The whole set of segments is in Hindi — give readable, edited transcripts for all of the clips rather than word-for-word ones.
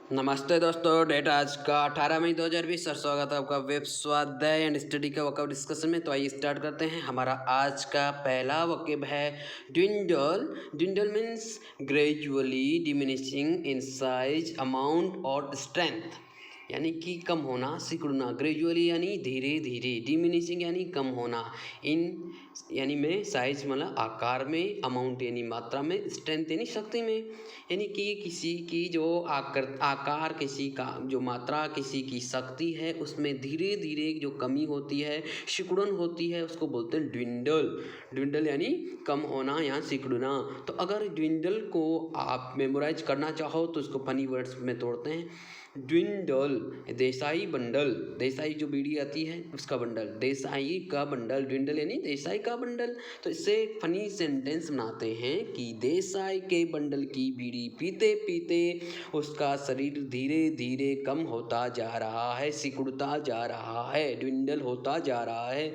नमस्ते दोस्तों, डेट आज का 18 मई 2020 और स्वागत है आपका वेब स्वाध्याय एंड स्टडी का वर्कआउट डिस्कशन में। तो आइए स्टार्ट करते हैं। हमारा आज का पहला वर्कअप है dwindle. Dwindle means gradually diminishing in size, amount और स्ट्रेंथ, यानी कि कम होना, सिकुड़ना। ग्रेजुअली यानी धीरे धीरे, डिमिनिशिंग यानी कम होना, इन यानी में, साइज मतलब आकार में, अमाउंट यानी मात्रा में, स्ट्रेंथ यानी शक्ति में। यानी कि किसी की जो आकार, किसी का जो मात्रा, किसी की शक्ति है, उसमें धीरे धीरे जो कमी होती है, सिकुड़न होती है, उसको बोलते हैं ड्विंडल। ड्विंडल यानी कम होना या सिकुड़ना। तो अगर ड्विंडल को आप मेमोराइज करना चाहो तो इसको फनी वर्ड्स में तोड़ते हैं। ड्विंडल, देसाई बंडल, देसाई जो बीड़ी आती है उसका बंडल, देसाई का बंडल, ड्विंडल यानी देसाई का बंडल। तो इससे एक फनी सेंटेंस बनाते हैं कि देसाई के बंडल की बीड़ी पीते पीते उसका शरीर धीरे धीरे कम होता जा रहा है, सिकुड़ता जा रहा है, ड्विंडल होता जा रहा है।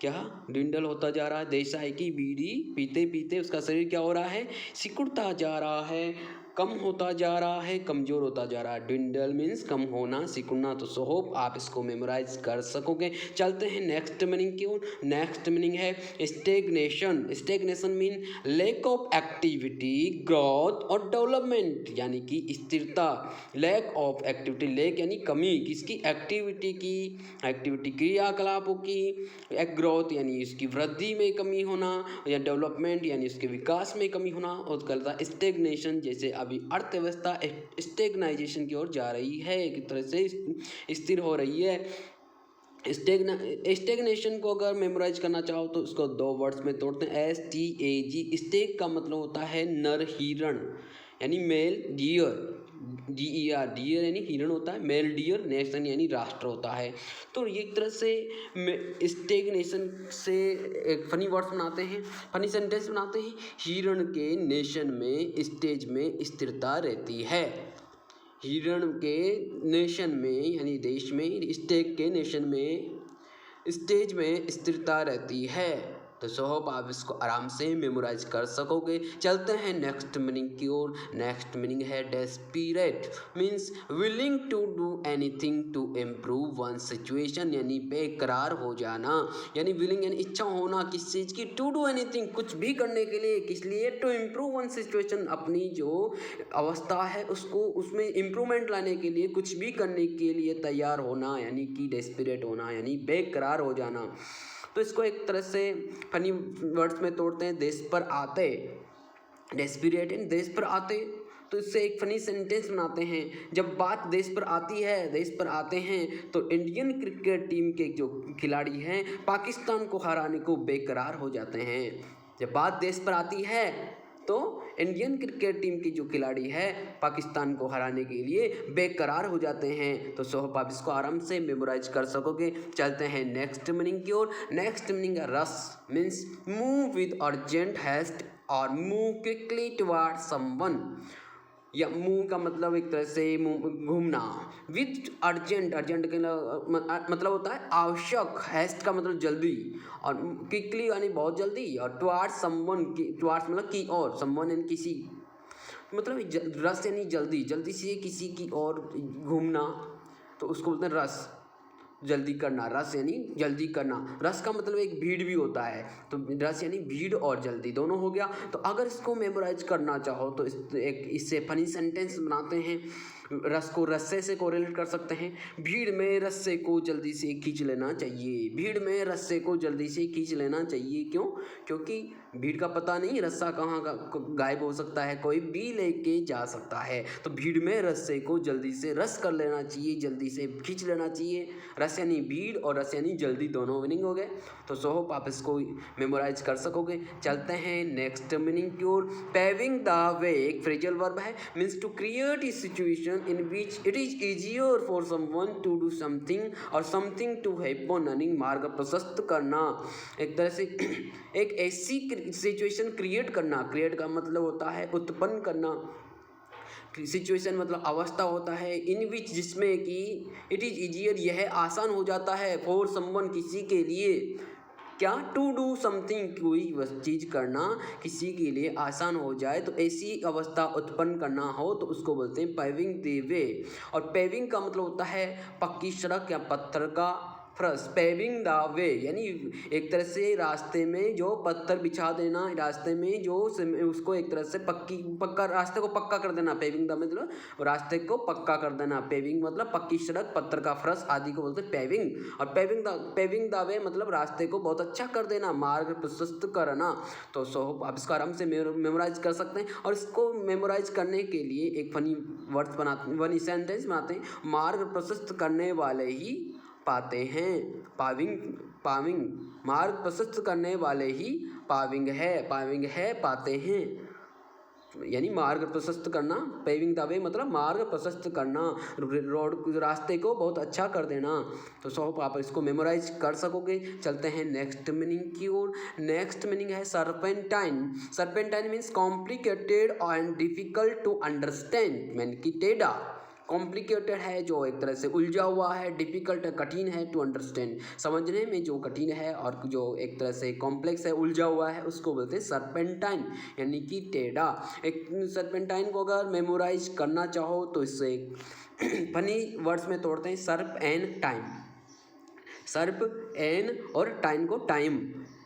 क्या ड्विंडल होता जा रहा है? देसाई की बीड़ी पीते पीते उसका शरीर क्या हो रहा है? सिकुड़ता जा रहा है, कम होता जा रहा है, कमज़ोर होता जा रहा है। ड्विंडल मीन्स कम होना, सिकुड़ना। तो सो होप आप इसको मेमोराइज कर सकोगे। चलते हैं नेक्स्ट मीनिंग की ओर। नेक्स्ट मीनिंग है stagnation. Stagnation mean lack of activity, growth और डेवलपमेंट, यानी कि स्थिरता। लैक ऑफ एक्टिविटी, लैक यानी कमी, किसकी? एक्टिविटी की, एक्टिविटी क्रियाकलापों की। ग्रोथ यानी इसकी वृद्धि में कमी होना, या डेवलपमेंट यानी इसके विकास में कमी होना। और कहता स्टेगनेशन, जैसे अभी अर्थव्यवस्था स्टेगनाइजेशन की ओर जा रही है, एक तरह से स्थिर हो रही है। स्टेगनेशन को अगर मेमोराइज करना चाहो तो इसको दो वर्ड्स में तोड़ते हैं, STAG। स्टेग का मतलब होता है नर हिरण, यानी मेल डियर, DER, डियर यानी हिरण होता है, मेल डियर, नेशन यानी राष्ट्र होता है। तो ये एक तरह से स्टेगनेशन से एक फनी वर्ड्स बनाते हैं, फनी सेंटेंस बनाते हैं। हिरण के नेशन में, स्टेज में स्थिरता रहती है। हिरण के नेशन में यानी देश में, स्टेग के नेशन में, स्टेज में स्थिरता रहती है। तो सो होप आप इसको आराम से मेमोराइज कर सकोगे। चलते हैं नेक्स्ट मीनिंग की ओर। नेक्स्ट मीनिंग है desperate, means willing to do anything to improve one situation, यानी बेकरार हो जाना। यानी विलिंग यानी इच्छा होना किस चीज़ की? टू डू एनीथिंग, कुछ भी करने के लिए, किस लिए? टू इम्प्रूव वन सिचुएशन, अपनी जो अवस्था है उसको, उसमें इम्प्रूवमेंट लाने के लिए, कुछ भी करने के लिए तैयार होना, यानी कि डेस्परेट होना, यानी बेकरार हो जाना। तो इसको एक तरह से फनी वर्ड्स में तोड़ते हैं। देश पर आते, डेस्परेट इन देश पर आते। तो इससे एक फनी सेंटेंस बनाते हैं। जब बात देश पर आती है, देश पर आते हैं, तो इंडियन क्रिकेट टीम के जो खिलाड़ी हैं पाकिस्तान को हराने को बेकरार हो जाते हैं। जब बात देश पर आती है तो इंडियन क्रिकेट टीम की जो खिलाड़ी है पाकिस्तान को हराने के लिए बेकरार हो जाते हैं। तो सो होप आप इसको आराम से मेमोराइज कर सकोगे। चलते हैं नेक्स्ट मीनिंग की ओर। नेक्स्ट मीनिंग है rush, means move with urgent haste और मूव क्विकली टुवर्ड समवन। या मूव का मतलब एक तरह से घूमना। विद अर्जेंट, अर्जेंट का मतलब होता है आवश्यक, हैस्ट का मतलब जल्दी, और क्विकली यानी बहुत जल्दी, और टुवर्ड्स समवन, टुवर्ड्स मतलब की ओर, समवन यानी किसी, मतलब रस यानी जल्दी, जल्दी से किसी की ओर घूमना, तो उसको बोलते हैं रस, जल्दी करना। रस यानी जल्दी करना। रस का मतलब एक भीड़ भी होता है, तो रस यानी भीड़ और जल्दी दोनों हो गया। तो अगर इसको मेमोराइज करना चाहो तो इससे फनी सेंटेंस बनाते हैं। रस को रस्से से कोरिलेट कर सकते हैं। भीड़ में रस्से को जल्दी से खींच लेना चाहिए, भीड़ में रस्से को जल्दी से खींच लेना चाहिए। क्यों? क्योंकि भीड़ का पता नहीं रस्सा कहाँ गायब हो सकता है, कोई भी लेके जा सकता है। तो भीड़ में रस्से को जल्दी से रस कर लेना चाहिए, जल्दी से खींच लेना चाहिए। रस यानी भीड़ और रस यानी जल्दी, दोनों मीनिंग हो गए। तो सो होप आप इसको मेमोराइज कर सकोगे। चलते हैं नेक्स्ट मीनिंग की ओर। पेविंग द वे एक फ्रेजल वर्ब है, means to create a situation in which it is easier for someone to do something और समथिंग टू हैपन, यानी मार्ग प्रशस्त करना। एक तरह से एक ऐसी सिचुएशन क्रिएट करना। क्रिएट का मतलब होता है उत्पन्न करना। सिचुएशन मतलब अवस्था होता है, इन विच जिसमें कि इट इज़ ईजियर यह आसान हो जाता है, फॉर समवन किसी के लिए, क्या, टू डू समथिंग, कोई चीज़ करना किसी के लिए आसान हो जाए, तो ऐसी अवस्था उत्पन्न करना हो तो उसको बोलते हैं पेविंग द वे। और पेविंग का मतलब होता है पक्की सड़क या पत्थर का फर्श। पेविंग द वे यानी एक तरह से रास्ते में जो पत्थर बिछा देना, रास्ते में जो उसको एक तरह से पक्का रास्ते को पक्का कर देना। पेविंग द मतलब रास्ते को पक्का कर देना। पेविंग मतलब पक्की सड़क, पत्थर का फर्श आदि को बोलते हैं पेविंग। और पेविंग द वे मतलब रास्ते को बहुत अच्छा कर देना, मार्ग प्रशस्त करना। तो आप इसको आराम से मेमोराइज कर सकते हैं। और इसको मेमोराइज करने के लिए एक फनी वर्ड्स बनाते, फनी सेंटेंस बनाते हैं। मार्ग प्रशस्त करने वाले ही पाते हैं पाविंग, मार्ग प्रशस्त करने वाले ही पाविंग है पाते हैं। यानी मार्ग प्रशस्त करना, पेविंग द वे मतलब मार्ग प्रशस्त करना, रोड रास्ते को बहुत अच्छा कर देना। तो होप आप इसको मेमोराइज कर सकोगे। चलते हैं नेक्स्ट मीनिंग की ओर। नेक्स्ट मीनिंग है serpentine. Serpentine means complicated and difficult to understand, mean की टेढ़ा। कॉम्प्लिकेटेड है जो एक तरह से उलझा हुआ है, डिफिकल्ट है कठिन है, टू अंडरस्टैंड समझने में जो कठिन है, और जो एक तरह से कॉम्प्लेक्स है उलझा हुआ है, उसको बोलते हैं सर्पेंटाइन यानी कि टेढ़ा। एक सर्पेंटाइन को अगर मेमोराइज करना चाहो तो इससे फनी वर्ड्स में तोड़ते हैं, सर्प एंड टाइम। सर्प एन और टाइम को टाइम।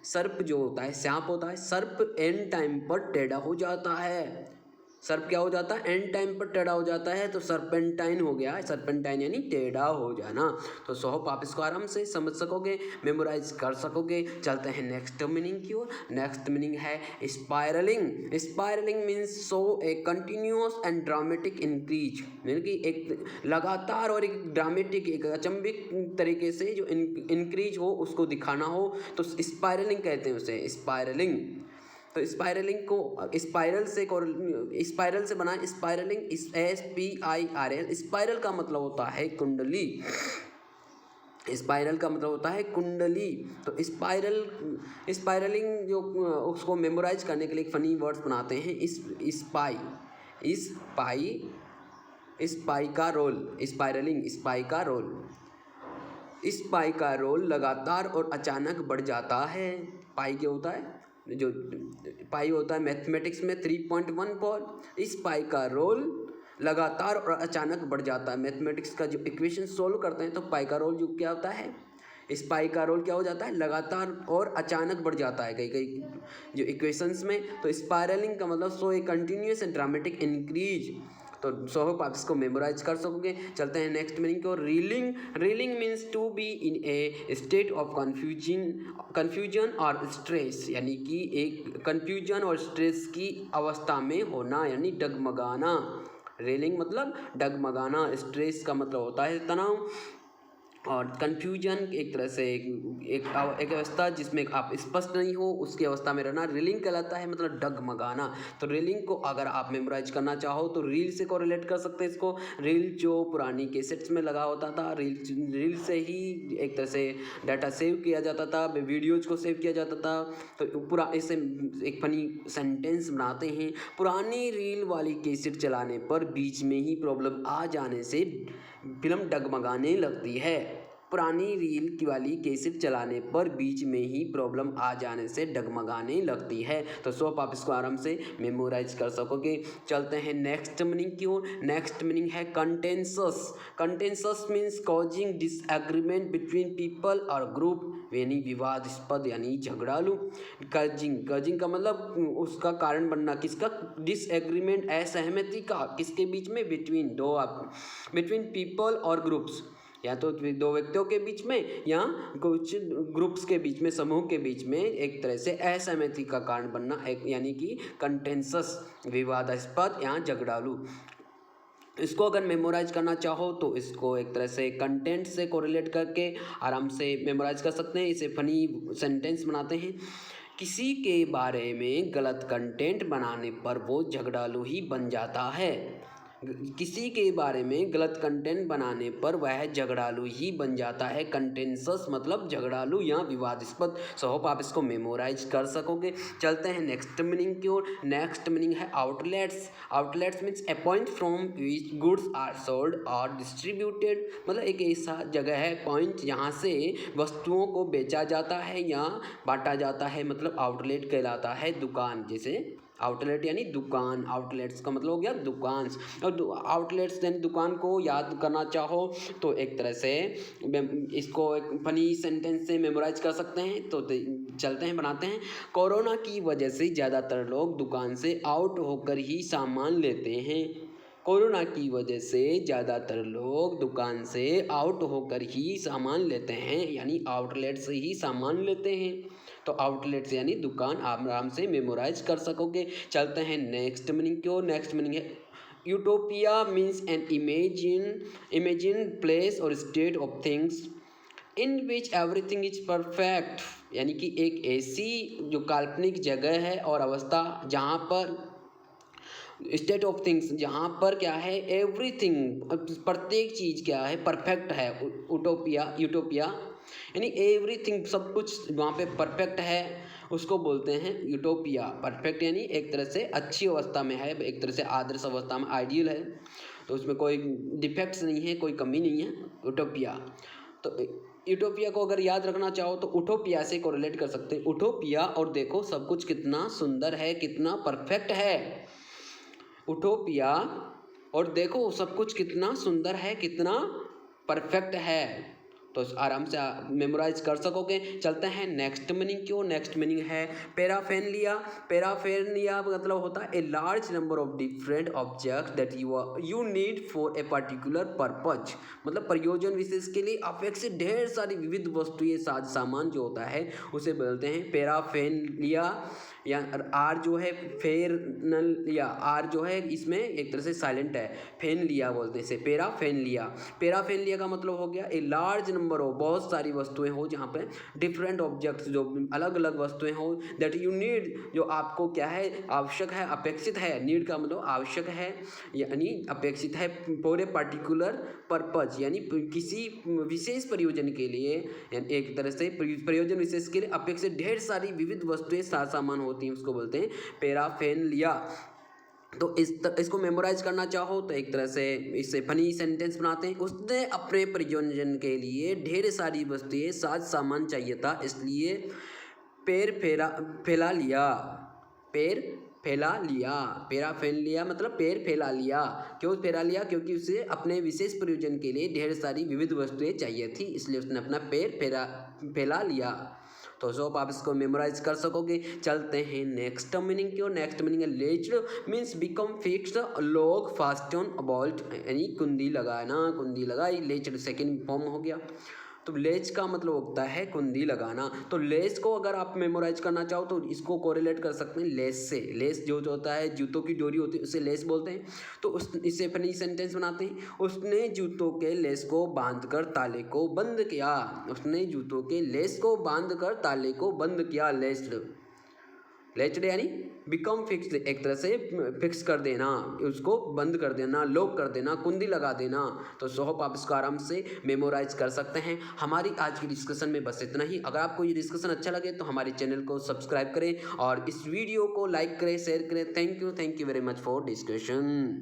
सर्प जो होता है सांप होता है, सर्प एन टाइम पर टेढ़ा हो जाता है। सर्प क्या हो जाता है, एंड टाइम पर टेढ़ा हो जाता है, तो सर्पेंटाइन हो गया। सर्पेंटाइन यानी टेढ़ा हो जाना। तो होप आप इसको आराम से समझ सकोगे, मेमोराइज कर सकोगे। चलते हैं नेक्स्ट मीनिंग की ओर। नेक्स्ट मीनिंग है spiralling. Spiralling means show A continuous and dramatic increase, यानी कि एक लगातार और एक ड्रामेटिक, एक अचंभित तरीके से जो इंक्रीज हो उसको दिखाना हो, तो स्पायरलिंग कहते हैं उसे, स्पायरलिंग। तो स्पायरलिंग को स्पाइरल से बना, स्पायरलिंग SPIRL। स्पाइरल का मतलब होता है कुंडली। स्पाइरल का मतलब होता है कुंडली। तो स्पाइरलिंग जो उसको मेमोराइज करने के लिए एक फनी वर्ड्स बनाते हैं। स्पाई का रोल, स्पाइरलिंग स्पाई का रोल। स्पाई का रोल लगातार और अचानक बढ़ जाता है। पाई क्या होता है, जो पाई होता है मैथमेटिक्स में 3.1 पर। इस पाई का रोल लगातार और अचानक बढ़ जाता है। मैथमेटिक्स का जो इक्वेशन सोल्व करते हैं तो पाई का रोल जो क्या होता है, इस पाई का रोल क्या हो जाता है, लगातार और अचानक बढ़ जाता है कई जो इक्वेशंस में। तो स्पायरलिंग का मतलब so a continuous and dramatic increase. तो होप आप इसको मेमोराइज कर सकोगे। चलते हैं नेक्स्ट मीनिंग को। Reeling. Reeling means to be in a state of confusion और स्ट्रेस, यानी कि एक कन्फ्यूजन और स्ट्रेस की अवस्था में होना, यानी डगमगाना। रीलिंग मतलब डगमगाना। स्ट्रेस का मतलब होता है तनाव, और कन्फ्यूजन एक तरह से एक अवस्था जिसमें आप स्पष्ट नहीं हो, उसकी अवस्था में रहना रीलिंग कहलाता है, मतलब डगमगाना। तो रीलिंग को अगर आप मेमोराइज करना चाहो तो रील से कोरिलेट कर सकते हैं इसको। रील जो पुरानी कैसेट्स में लगा होता था, रील से ही एक तरह से डाटा सेव किया जाता था, वीडियोज़ को सेव किया जाता था। तो पूरा ऐसे एक फनी सेंटेंस बनाते हैं, पुरानी रील वाली कैसेट चलाने पर बीच में ही प्रॉब्लम आ जाने से फिल्म डगमगाने लगती है। पुरानी रील वाली कैसेट चलाने पर बीच में ही प्रॉब्लम आ जाने से डगमगाने लगती है। तो सोप आप इसको आराम से मेमोराइज कर सकोगे। चलते हैं नेक्स्ट मीनिंग की ओर। नेक्स्ट मीनिंग है contentious. Contentious means causing disagreement between people और ग्रुप, यानी विवादास्पद यानी झगड़ालू। कजिंग का मतलब उसका कारण बनना, किसका, डिसएग्रीमेंट असहमति का, किसके बीच में, बिटवीन पीपल और ग्रुप्स, या तो दो व्यक्तियों के बीच में या कुछ ग्रुप्स के बीच में, समूह के बीच में एक तरह से असहमति का कारण बनना, एक यानी कि कंटेंसस, विवादास्पद या झगड़ालू। इसको अगर मेमोराइज करना चाहो तो इसको एक तरह से कंटेंट से कोरिलेट करके आराम से मेमोराइज कर सकते हैं। इसे फनी सेंटेंस बनाते हैं। किसी के बारे में गलत कंटेंट बनाने पर वो झगड़ालू ही बन जाता है। किसी के बारे में गलत कंटेंट बनाने पर वह झगड़ालू ही बन जाता है। कंटेंसस मतलब झगड़ालू या विवादास्पद। सो होप आप इसको मेमोराइज कर सकोगे। चलते हैं नेक्स्ट मीनिंग की ओर। नेक्स्ट मीनिंग है outlets. Outlets means a point from which goods are sold और डिस्ट्रीब्यूटेड, मतलब एक ऐसा जगह है, पॉइंट जहाँ से वस्तुओं को बेचा जाता है या बांटा जाता है, मतलब आउटलेट कहलाता है। दुकान, जैसे आउटलेट यानी दुकान, आउटलेट्स का मतलब हो गया दुकान। और आउटलेट्स यानी दुकान को याद करना चाहो तो एक तरह से इसको एक फनी सेंटेंस से मेमोराइज कर सकते हैं। तो चलते हैं, बनाते हैं। कोरोना की वजह से ज़्यादातर लोग दुकान से आउट होकर ही सामान लेते हैं। कोरोना की वजह से ज़्यादातर लोग दुकान से आउट होकर ही सामान लेते हैं, यानी आउटलेट से ही सामान लेते हैं। तो आउटलेट्स यानी दुकान, आप आराम से मेमोराइज कर सकोगे। चलते हैं नेक्स्ट मीनिंग की ओर। नेक्स्ट मीनिंग है utopia means an imagine place और state of things in which everything is perfect, यानी कि एक ऐसी जो काल्पनिक जगह है और अवस्था जहाँ पर स्टेट ऑफ थिंग्स, जहाँ पर क्या है एवरीथिंग, प्रत्येक चीज़ क्या है परफेक्ट है। यूटोपिया यानी एवरीथिंग, सब कुछ वहाँ पे परफेक्ट है, उसको बोलते हैं यूटोपिया। परफेक्ट यानी एक तरह से अच्छी अवस्था में है, एक तरह से आदर्श अवस्था में, आइडियल है, तो उसमें कोई डिफेक्ट्स नहीं है, कोई कमी नहीं है, यूटोपिया। तो यूटोपिया को अगर याद रखना चाहो तो उटोपिया से कोरिलेट कर सकते हैं। उटोपिया और देखो सब कुछ कितना सुंदर है, कितना परफेक्ट है। उटोपिया और देखो सब कुछ कितना सुंदर है, कितना परफेक्ट है। तो आराम से मेमोराइज कर सकोगे। चलते हैं नेक्स्ट मीनिंग की ओर। नेक्स्ट मीनिंग है पैराफेरनालिया। पैराफेरनालिया मतलब होता है a large number of different objects that you need for a particular purpose, मतलब प्रयोजन विशेष के लिए अपेक्षित ढेर सारी विविध वस्तुएं, साज सामान जो होता है उसे बोलते हैं पैराफेरनालिया। या आर जो है फेरनलिया, आर जो है इसमें एक तरह से साइलेंट है, फेन लिया बोलते हैं इसे, पैराफेरनालिया। पैराफेरनालिया का मतलब हो गया ए लार्ज नंबर हो, बहुत सारी वस्तुएं हो, जहाँ पे डिफरेंट ऑब्जेक्ट्स, जो अलग अलग वस्तुएं हो, दैट यू नीड, जो आपको क्या है आवश्यक है, अपेक्षित है। नीड का मतलब आवश्यक है यानी अपेक्षित है, फॉर ए पर्टिकुलर पर्पज यानी किसी विशेष प्रयोजन के लिए, यानी एक तरह से प्रयोजन विशेष के लिए अपेक्षित ढेर सारी विविध वस्तुएं, सामान होती हैं, उसको बोलते हैं पैराफेरनालिया। तो इसको मेमोराइज करना चाहो तो एक तरह से इससे फनी सेंटेंस बनाते हैं। उसने अपने प्रयोजन के लिए ढेर सारी वस्तुएं, साज सामान चाहिए था, इसलिए पैर फैला लिया। पैर फैला लिया, पैरा फैल लिया मतलब पैर फैला लिया। क्यों फैला लिया? क्योंकि उसे अपने विशेष प्रयोजन के लिए ढेर सारी विविध वस्तुएं चाहिए थी, इसलिए उसने अपना पैर फैला लिया। तो सोप आप इसको मेमोराइज कर सकोगे। चलते हैं नेक्स्ट मीनिंग की ओर। नेक्स्ट मीनिंग है latched means become fixed, lock fasten about, यानी कुंडी लगाना, कुंडी लगाई, लेच्ड सेकेंड फॉर्म हो गया। तो लेच का मतलब होता है कुंडी लगाना। तो लेस को अगर आप मेमोराइज करना चाहो तो इसको कोरिलेट कर सकते हैं लेस से। लेस जो होता है जूतों की डोरी होती है उसे लेस बोलते हैं। तो इससे फनी सेंटेंस बनाते हैं। उसने जूतों के लेस को बांधकर ताले को बंद किया। उसने जूतों के लेस को बांधकर ताले को बंद किया। लेस्ड यानी बिकम फिक्स्ड, एक तरह से फिक्स कर देना, उसको बंद कर देना, लॉक कर देना, कुंडी लगा देना। तो सो होप आप इसको आराम से मेमोराइज कर सकते हैं। हमारी आज की डिस्कशन में बस इतना ही। अगर आपको ये डिस्कशन अच्छा लगे तो हमारे चैनल को सब्सक्राइब करें और इस वीडियो को लाइक करें, शेयर करें। Thank you very much for discussion.